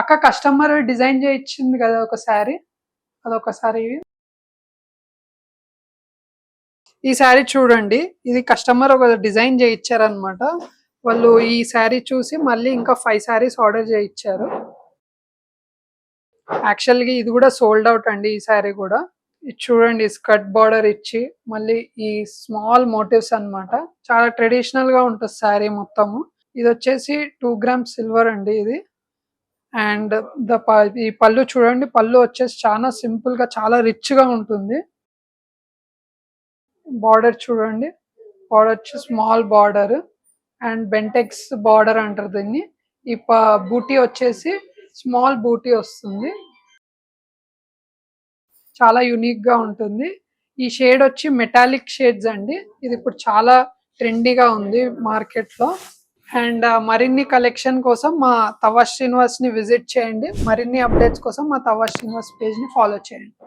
అక్క customer design చేయించింది కదా ఒక శారీ, అదొకసారి ఈ శారీ చూడండి. ఇది కస్టమర్ ఒక డిజైన్ చేయించారనమాట. వాళ్ళు ఈ శారీ చూసి మళ్ళీ ఇంకా 5 శారీస్ ఆర్డర్ చేయించారు. యాక్చువల్గా ఇది కూడా సోల్డ్ అవుట్ అండి. ఈ శారీ కూడా ఇది చూడండి, స్కర్ట్ బార్డర్ ఇచ్చి మళ్ళీ ఈ స్మాల్ మోటివ్స్ అన్నమాట. చాలా ట్రెడిషనల్ గా ఉంటుంది శారీ మొత్తము. ఇది వచ్చేసి 2 గ్రామ్స్ సిల్వర్ అండి ఇది. అండ్ ఈ పళ్ళు చూడండి, పళ్ళు వచ్చేసి చాలా సింపుల్ గా చాలా రిచ్ గా ఉంటుంది. బార్డర్ చూడండి, బార్డర్ వచ్చి small border and Bentex border అంటారు దీన్ని. ఈ బూటీ వచ్చేసి స్మాల్ బూటీ వస్తుంది. చాలా యూనిక్ గా ఉంటుంది. ఈ షేడ్ వచ్చి మెటాలిక్ షేడ్స్ అండి. ఇది ఇప్పుడు చాలా ట్రెండీగా ఉంది మార్కెట్ లో. అండ్ మరిన్ని కలెక్షన్ కోసం మా తవా శ్రీనివాస్ ని విజిట్ చేయండి. మరిన్ని అప్డేట్స్ కోసం మా తవా శ్రీనివాస్ పేజ్ ని ఫాలో చేయండి.